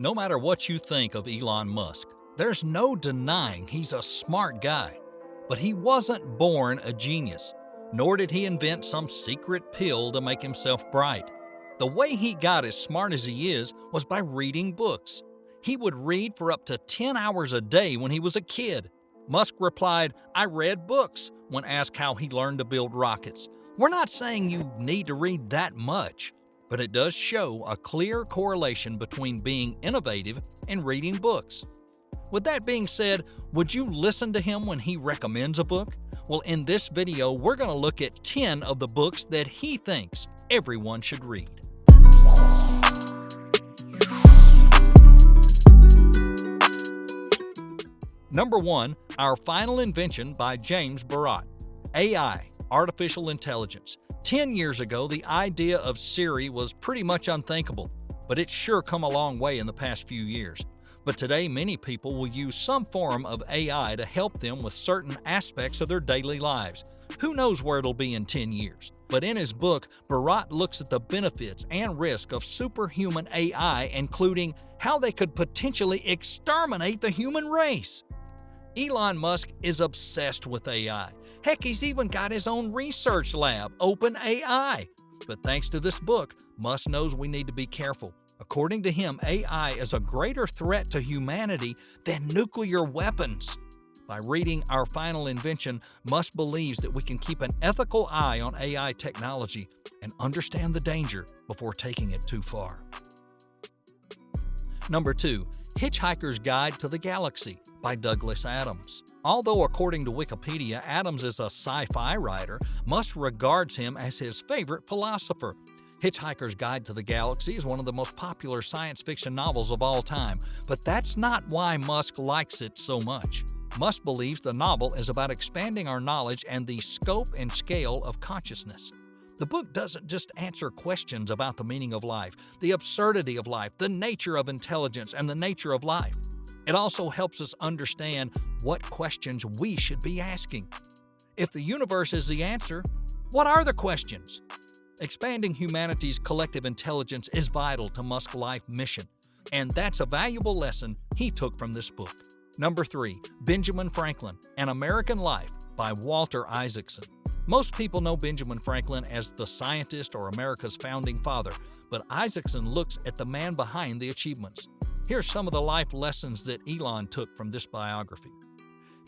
No matter what you think of Elon Musk, there's no denying he's a smart guy. But he wasn't born a genius, nor did he invent some secret pill to make himself bright. The way he got as smart as he is was by reading books. He would read for up to 10 hours a day when he was a kid. Musk replied, "I read books," when asked how he learned to build rockets. We're not saying you need to read that much, but it does show a clear correlation between being innovative and reading books. With that being said, would you listen to him when he recommends a book? Well, in this video, we're going to look at 10 of the books that he thinks everyone should read. Number 1, Our Final Invention by James Barat. AI, artificial intelligence. 10 years ago, the idea of Siri was pretty much unthinkable, but it's sure come a long way in the past few years. But today, many people will use some form of AI to help them with certain aspects of their daily lives. Who knows where it'll be in 10 years? But in his book, Barat looks at the benefits and risk of superhuman AI, including how they could potentially exterminate the human race. Elon Musk is obsessed with AI. Heck, he's even got his own research lab, OpenAI. But thanks to this book, Musk knows we need to be careful. According to him, AI is a greater threat to humanity than nuclear weapons. By reading Our Final Invention, Musk believes that we can keep an ethical eye on AI technology and understand the danger before taking it too far. Number 2, Hitchhiker's Guide to the Galaxy by Douglas Adams. Although according to Wikipedia, Adams is a sci-fi writer, Musk regards him as his favorite philosopher. Hitchhiker's Guide to the Galaxy is one of the most popular science fiction novels of all time, but that's not why Musk likes it so much. Musk believes the novel is about expanding our knowledge and the scope and scale of consciousness. The book doesn't just answer questions about the meaning of life, the absurdity of life, the nature of intelligence, and the nature of life. It also helps us understand what questions we should be asking. If the universe is the answer, what are the questions? Expanding humanity's collective intelligence is vital to Musk's life mission, and that's a valuable lesson he took from this book. Number 3, Benjamin Franklin, An American Life by Walter Isaacson. Most people know Benjamin Franklin as the scientist or America's founding father, but Isaacson looks at the man behind the achievements. Here's some of the life lessons that Elon took from this biography.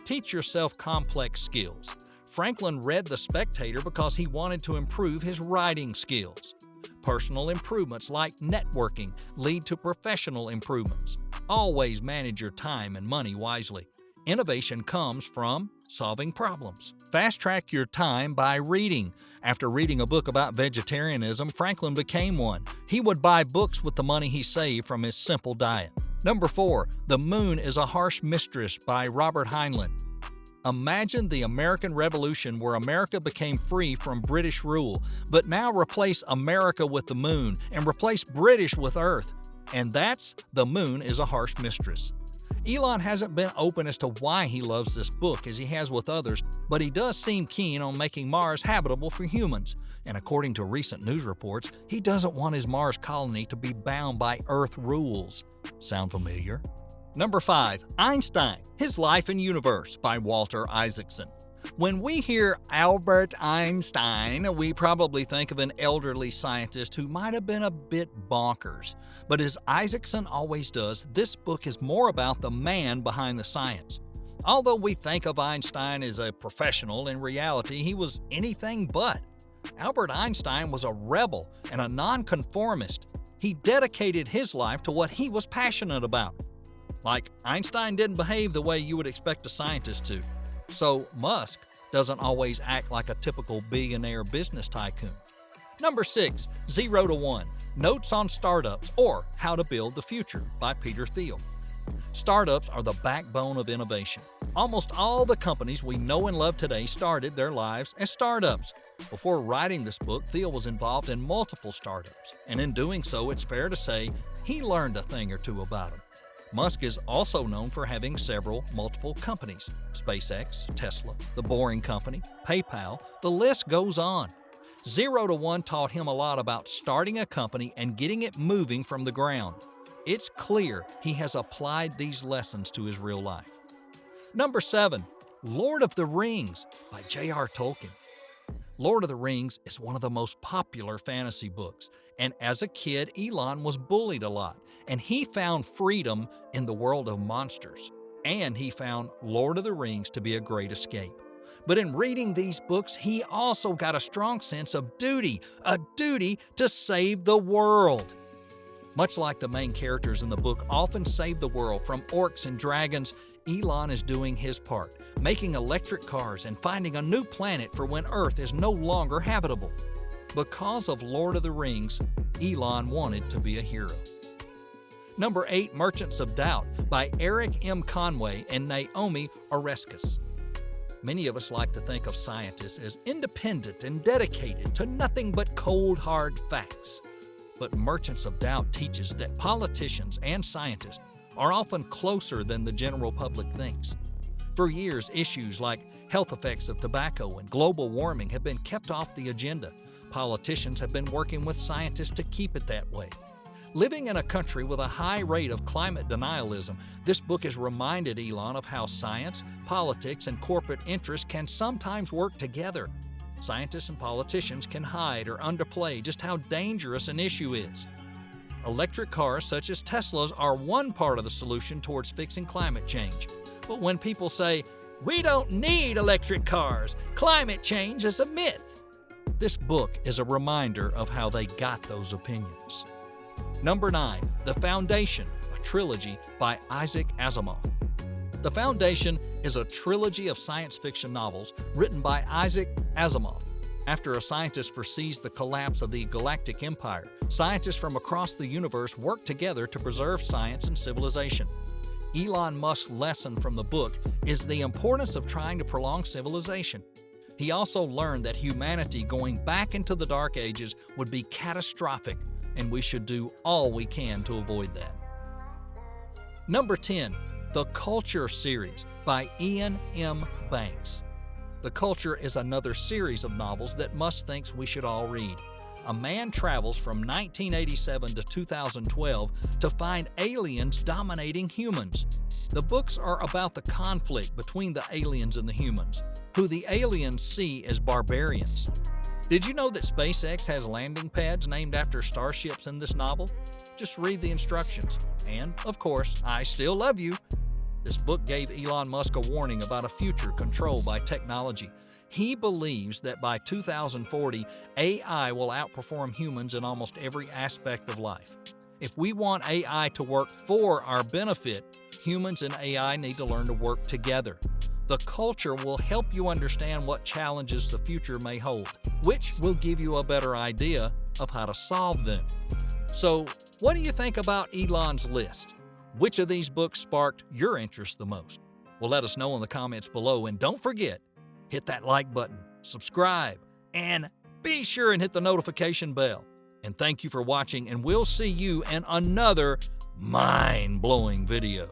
Teach yourself complex skills. Franklin read The Spectator because he wanted to improve his writing skills. Personal improvements like networking lead to professional improvements. Always manage your time and money wisely. Innovation comes from solving problems. Fast-track your time by reading. After reading a book about vegetarianism, Franklin became one. He would buy books with the money he saved from his simple diet. Number 4, The Moon is a Harsh Mistress by Robert Heinlein. Imagine the American Revolution where America became free from British rule, but now replace America with the moon and replace British with Earth. And that's The Moon is a Harsh Mistress. Elon hasn't been open as to why he loves this book as he has with others, but he does seem keen on making Mars habitable for humans. And according to recent news reports, he doesn't want his Mars colony to be bound by Earth rules. Sound familiar? Number 5, Einstein, His Life and Universe by Walter Isaacson. When we hear Albert Einstein, we probably think of an elderly scientist who might have been a bit bonkers. But as Isaacson always does, this book is more about the man behind the science. Although we think of Einstein as a professional, in reality he was anything but. Albert Einstein was a rebel and a nonconformist. He dedicated his life to what he was passionate about. Like, Einstein didn't behave the way you would expect a scientist to. So Musk doesn't always act like a typical billionaire business tycoon. Number 6, 0 to 1, Notes on Startups or How to Build the Future by Peter Thiel. Startups are the backbone of innovation. Almost all the companies we know and love today started their lives as startups. Before writing this book, Thiel was involved in multiple startups, and in doing so, it's fair to say he learned a thing or two about them. Musk is also known for having multiple companies: SpaceX, Tesla, The Boring Company, PayPal, the list goes on. 0 to 1 taught him a lot about starting a company and getting it moving from the ground. It's clear he has applied these lessons to his real life. Number 7. Lord of the Rings by J.R. Tolkien. Lord of the Rings is one of the most popular fantasy books, and as a kid, Elon was bullied a lot, and he found freedom in the world of monsters, and he found Lord of the Rings to be a great escape. But in reading these books, he also got a strong sense of duty, a duty to save the world. Much like the main characters in the book often save the world from orcs and dragons, Elon is doing his part, making electric cars and finding a new planet for when Earth is no longer habitable. Because of Lord of the Rings, Elon wanted to be a hero. Number 8, Merchants of Doubt by Eric M. Conway and Naomi Oreskes. Many of us like to think of scientists as independent and dedicated to nothing but cold, hard facts. But Merchants of Doubt teaches that politicians and scientists are often closer than the general public thinks. For years, issues like health effects of tobacco and global warming have been kept off the agenda. Politicians have been working with scientists to keep it that way. Living in a country with a high rate of climate denialism, this book has reminded Elon of how science, politics, and corporate interests can sometimes work together. Scientists and politicians can hide or underplay just how dangerous an issue is. Electric cars such as Teslas are one part of the solution towards fixing climate change. But when people say, "We don't need electric cars, climate change is a myth," this book is a reminder of how they got those opinions. Number 9, The Foundation, a trilogy by Isaac Asimov. The Foundation is a trilogy of science fiction novels written by Isaac Asimov. After a scientist foresees the collapse of the galactic empire, scientists from across the universe work together to preserve science and civilization. Elon Musk's lesson from the book is the importance of trying to prolong civilization. He also learned that humanity going back into the Dark Ages would be catastrophic, and we should do all we can to avoid that. Number 10. The Culture series by Ian M. Banks. The Culture is another series of novels that Musk thinks we should all read. A man travels from 1987 to 2012 to find aliens dominating humans. The books are about the conflict between the aliens and the humans, who the aliens see as barbarians. Did you know that SpaceX has landing pads named after starships in this novel? Just read the instructions. And, of course, I still love you. This book gave Elon Musk a warning about a future controlled by technology. He believes that by 2040, AI will outperform humans in almost every aspect of life. If we want AI to work for our benefit, humans and AI need to learn to work together. The Culture will help you understand what challenges the future may hold, which will give you a better idea of how to solve them. So, what do you think about Elon's list? Which of these books sparked your interest the most? Well, let us know in the comments below, and don't forget, hit that like button, subscribe, and be sure and hit the notification bell. And thank you for watching, and we'll see you in another mind-blowing video.